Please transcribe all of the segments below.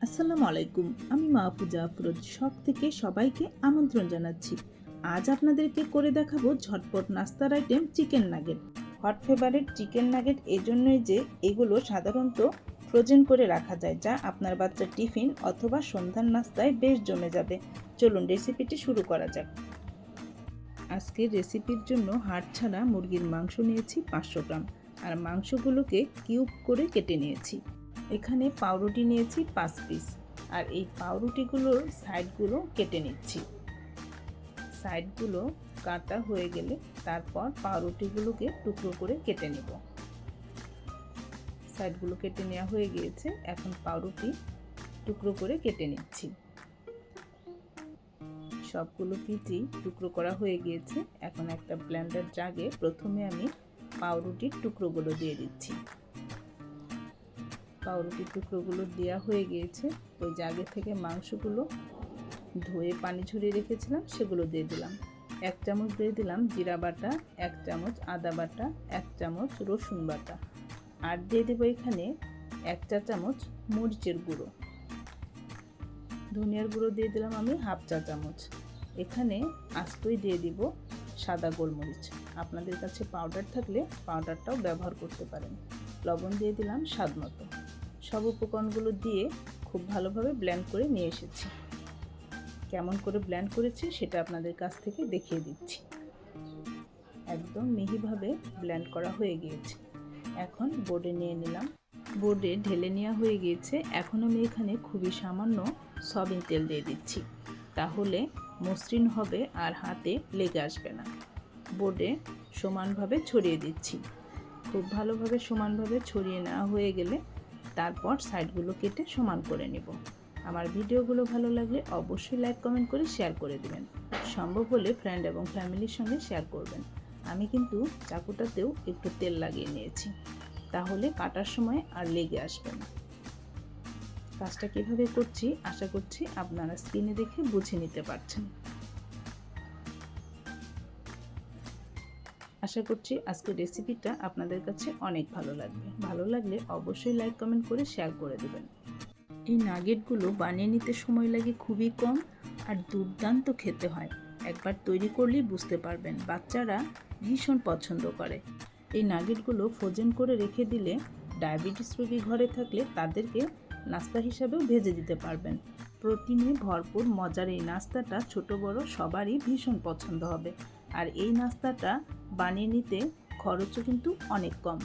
আসসালামু আলাইকুম। আমি মাহফুজা আফরোজ শখ থেকে সবাইকে আমন্ত্রণ জানাচ্ছি। আজ আপনাদেরকে করে দেখাবো ঝটপট নাস্তার item chicken nugget. Hot favourite chicken nugget এজন্যই যে এগুলো সাধারণত ফ্রোজেন করে রাখা যায়, যা আপনার বাচ্চার টিফিন অথবা সন্ধ্যার নাস্তায় বেশ জমে যাবে। চলুন রেসিপিটি শুরু করা যাক। আজকের রেসিপির জন্য হাড় ছাড়া মুরগির মাংস নিয়েছি 500 গ্রাম, আর মাংসগুলোকে কিউব করে কেটে নিয়েছি। এখানে পাউরুটি নিয়েছি 5 পিস, আর এই পাউরুটিগুলোর সাইডগুলো কেটে নিচ্ছি। সাইডগুলো কাটা হয়ে গেলে তারপর পাউরুটিগুলোকে টুকরো করে কেটে নেব। সাইডগুলো কেটে নেওয়া হয়ে গিয়েছে, এখন পাউরুটি টুকরো করে কেটে নিচ্ছি। সবগুলো পিসই টুকরো করা হয়ে গিয়েছে। এখন একটা ব্লেন্ডার জাগে প্রথমে আমি পাউরুটির টুকরোগুলো দিয়ে দিচ্ছি। পাউরুটির টুকরোগুলো দেওয়া হয়ে গিয়েছে। ওই জাগে থেকে মাংসগুলো ধুয়ে পানি ঝরিয়ে রেখেছিলাম সেগুলো দিয়ে দিলাম। 1 চামচ দিয়ে দিলাম জিরা বাটা, 1 চামচ আদা বাটা, 1 চামচ রসুন বাটা, আর দিয়ে দেবো এখানে 1 চা চামচ মরিচের গুঁড়ো। ধনিয়ার গুঁড়ো দিয়ে দিলাম আমি 1/2 চা চামচ। এখানে আস্তই দিয়ে দিব সাদা গোলমরিচ। আপনাদের কাছে পাউডার থাকলে পাউডারটাও ব্যবহার করতে পারেন। লবণ দিয়ে দিলাম স্বাদ মতো। সব উপকরণগুলো দিয়ে খুব ভালোভাবে ব্লেন্ড করে নিয়ে এসেছি। কেমন করে ব্লেন্ড করেছি সেটা আপনাদের কাছ থেকে দেখিয়ে দিচ্ছি। একদম মিহিভাবে ব্লেন্ড করা হয়ে গিয়েছে। এখন বোর্ডে নিয়ে নিলাম। বোর্ডে ঢেলে নেওয়া হয়ে গিয়েছে। এখন আমি এখানে খুবই সামান্য সয়াবিন তেল দিয়ে দিচ্ছি, তাহলে মসৃণ হবে আর হাতে লেগে আসবে না। বোর্ডে সমানভাবে ছড়িয়ে দিচ্ছি। খুব ভালোভাবে সমানভাবে ছড়িয়ে নেওয়া হয়ে গেলে তারপর সাইডগুলো কেটে সমান করে নেব। আমার ভিডিওগুলো ভালো লাগলে অবশ্যই লাইক কমেন্ট করে শেয়ার করে দেবেন। সম্ভব হলে ফ্রেন্ড এবং ফ্যামিলির সঙ্গে শেয়ার করবেন। আমি কিন্তু চাকুটাতেও একটু তেল লাগিয়ে নিয়েছি, তাহলে কাটার সময় আর লেগে আসবে না। কাজটা কীভাবে করছি আশা করছি আপনারা স্ক্রিনে দেখে বুঝে নিতে পারছেন। আশা করছি আজকের রেসিপিটা আপনাদের কাছে অনেক ভালো লাগবে। ভালো লাগলে অবশ্যই লাইক কমেন্ট করে শেয়ার করে দেবেন। এই নাগেটগুলো বানিয়ে নিতে সময় লাগে খুবই কম, আর দুর্দান্ত খেতে হয়। একবার তৈরি করলেই বুঝতে পারবেন, বাচ্চারা ভীষণ পছন্দ করে। এই নাগেটগুলো ফ্রোজেন করে রেখে দিলে ডায়াবেটিস রোগী ঘরে থাকলে তাদেরকে নাস্তা হিসাবেও ভেজে দিতে পারবেন। প্রোটিনে ভরপুর মজার এই নাস্তাটা ছোট বড় সবারই ভীষণ পছন্দ হবে। আর এই নাস্তাটা বানিয়ে নিতে খরচও কিন্তু অনেক কম।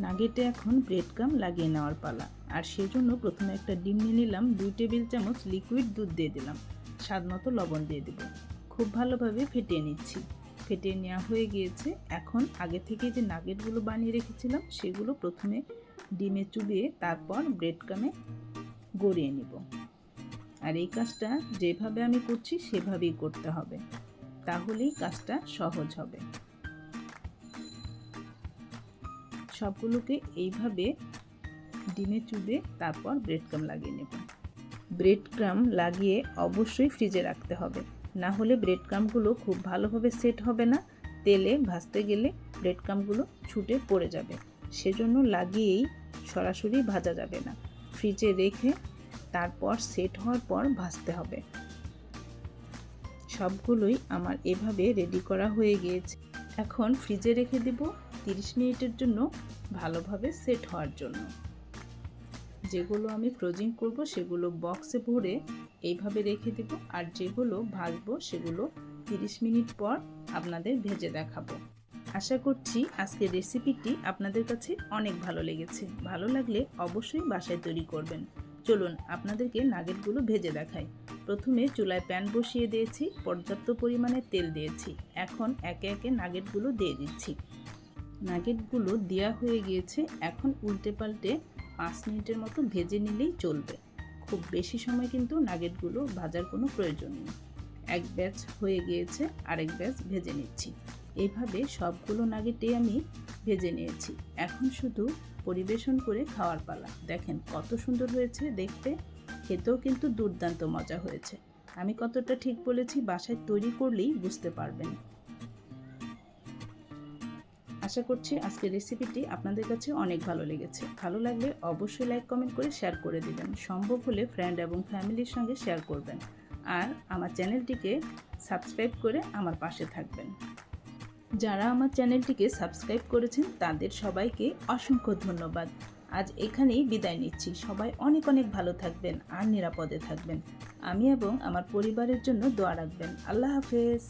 নাগেটে এখন ব্রেড ক্রাম্ব লাগিয়ে নেওয়ার পালা, আর সেজন্য প্রথমে একটা ডিম নিয়ে নিলাম। 2 টেবিল চামচ লিকুইড দুধ দিয়ে দিলাম, স্বাদ মতো লবণ দিয়ে দেব। খুব ভালোভাবে ফেটিয়ে নিচ্ছি। ফেটিয়ে নেওয়া হয়ে গিয়েছে। এখন আগে থেকে যে নাগেটগুলো বানিয়ে রেখেছিলাম সেগুলো প্রথমে ডিমে চুবিয়ে তারপর ব্রেড ক্রাম্বে গড়িয়ে নিব। আর এই কাজটা যেভাবে আমি করছি সেভাবেই করতে হবে, তাহলেই কাজটা সহজ হবে। সবগুলোকে এইভাবে ডিমে চুবে তারপর ব্রেড ক্রাম্ব লাগিয়ে নেব। ব্রেড ক্রাম্ব লাগিয়ে অবশ্যই ফ্রিজে রাখতে হবে, না হলে ব্রেড ক্রাম্বগুলো খুব ভালোভাবে সেট হবে না। তেলে ভাজতে গেলে ব্রেড ক্রাম্বগুলো ছুটে পড়ে যাবে, সেজন্য লাগিয়েই সরাসরি ভাজা যাবে না। ফ্রিজে রেখে তারপর সেট হওয়ার পর ভাজতে হবে। সবগুলোই আমার এভাবে রেডি করা হয়ে গিয়েছে। এখন ফ্রিজে রেখে দেব 30 মিনিটের জন্য ভালোভাবে সেট হওয়ার জন্য। যেগুলো আমি ফ্রোজিং করব সেগুলো বক্সে ভরে এইভাবে রেখে দেব, আর যেগুলো ভাজবো সেগুলো 30 মিনিট পর আপনাদের ভেজে দেখাবো। আশা করছি আজকের রেসিপিটি আপনাদের কাছে অনেক ভালো লেগেছে। ভালো লাগলে অবশ্যই বাসায় তৈরি করবেন। চলুন আপনাদেরকে নাগেটগুলো ভেজে দেখাই। প্রথমে চুলায় প্যান বসিয়ে দিয়েছি, পর্যাপ্ত পরিমাণে তেল দিয়েছি। এখন একে একে নাগেটগুলো দিয়ে দিচ্ছি। নাগেটগুলো দেওয়া হয়ে গিয়েছে। এখন উল্টে পাল্টে 5 মিনিটের মতো ভেজে নিলেই চলবে। খুব বেশি সময় কিন্তু নাগেটগুলো ভাজার কোনো প্রয়োজন নেই। এক ব্যাচ হয়ে গিয়েছে, আরেক ব্যাচ ভেজে নিচ্ছি। এইভাবে সবগুলো নাগেটই আমি ভেজে নিয়েছি। এখন শুধু পরিবেশন করে খাওয়ার পালা। দেখেন কত সুন্দর হয়েছে দেখতে, খেতেও কিন্তু দুর্দান্ত মজা হয়েছে। আমি কতটা ঠিক বলেছি বাসায় তৈরি করলেই বুঝতে পারবেন। আশা করছি আজকের রেসিপিটি আপনাদের কাছে অনেক ভালো লেগেছে। ভালো লাগলে অবশ্যই লাইক কমেন্ট করে শেয়ার করে দিবেন। সম্ভব হলে ফ্রেন্ড এবং ফ্যামিলির সঙ্গে শেয়ার করবেন। আর আমার চ্যানেলটিকে সাবস্ক্রাইব করে আমার পাশে থাকবেন। যারা আমার চ্যানেলটিকে সাবস্ক্রাইব করেছেন তাদের সবাইকে অসংখ্য ধন্যবাদ। আজ এখানেই বিদায় নিচ্ছি। সবাই অনেক অনেক ভালো থাকবেন আর নিরাপদে থাকবেন। আমি এবং আমার পরিবারের জন্য দোয়া রাখবেন। আল্লাহ হাফেজ।